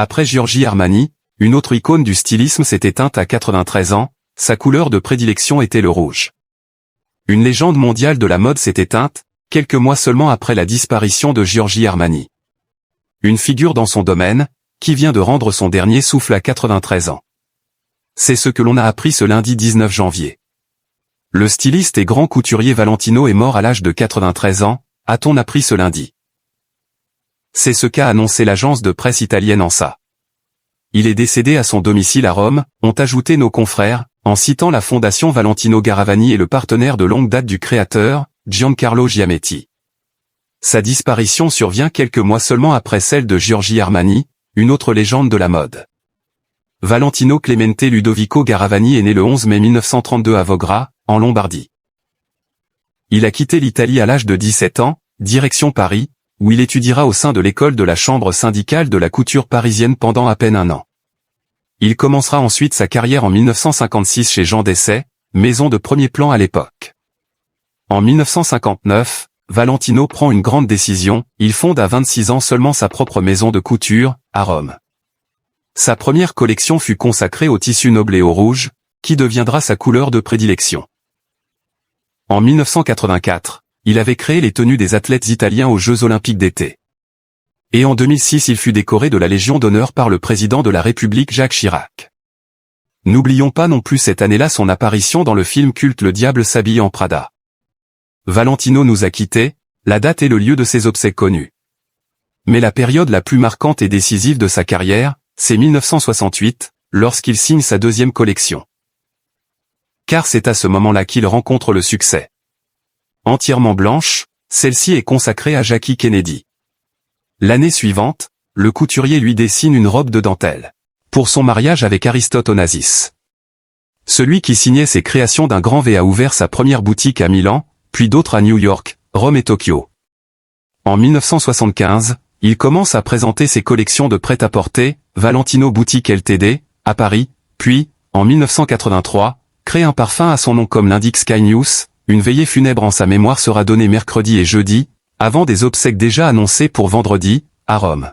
Après Giorgio Armani, une autre icône du stylisme s'est éteinte à 93 ans, sa couleur de prédilection était le rouge. Une légende mondiale de la mode s'est éteinte, quelques mois seulement après la disparition de Giorgio Armani. Une figure dans son domaine, qui vient de rendre son dernier souffle à 93 ans. C'est ce que l'on a appris ce lundi 19 janvier. Le styliste et grand couturier Valentino est mort à l'âge de 93 ans, a-t-on appris ce lundi. C'est ce qu'a annoncé l'agence de presse italienne ANSA. Il est décédé à son domicile à Rome, ont ajouté nos confrères, en citant la fondation Valentino Garavani et le partenaire de longue date du créateur, Giancarlo Giametti. Sa disparition survient quelques mois seulement après celle de Giorgio Armani, une autre légende de la mode. Valentino Clemente Ludovico Garavani est né le 11 mai 1932 à Vogra, en Lombardie. Il a quitté l'Italie à l'âge de 17 ans, direction Paris, où il étudiera au sein de l'école de la chambre syndicale de la couture parisienne pendant à peine un an. Il commencera ensuite sa carrière en 1956 chez Jean Dessay, maison de premier plan à l'époque. En 1959, Valentino prend une grande décision, il fonde à 26 ans seulement sa propre maison de couture, à Rome. Sa première collection fut consacrée au tissu noble et au rouge, qui deviendra sa couleur de prédilection. En 1984, il avait créé les tenues des athlètes italiens aux Jeux Olympiques d'été. Et en 2006 il fut décoré de la Légion d'honneur par le président de la République Jacques Chirac. N'oublions pas non plus cette année-là son apparition dans le film culte Le Diable s'habille en Prada. Valentino nous a quittés, la date et le lieu de ses obsèques connus. Mais la période la plus marquante et décisive de sa carrière, c'est 1968, lorsqu'il signe sa deuxième collection. Car c'est à ce moment-là qu'il rencontre le succès. Entièrement blanche, celle-ci est consacrée à Jackie Kennedy. L'année suivante, le couturier lui dessine une robe de dentelle. Pour son mariage avec Aristote Onassis. Celui qui signait ses créations d'un grand V a ouvert sa première boutique à Milan, puis d'autres à New York, Rome et Tokyo. En 1975, il commence à présenter ses collections de prêt-à-porter, Valentino Boutique Ltd, à Paris, puis, en 1983, crée un parfum à son nom comme l'indique Sky News, une veillée funèbre en sa mémoire sera donnée mercredi et jeudi, avant des obsèques déjà annoncées pour vendredi, à Rome.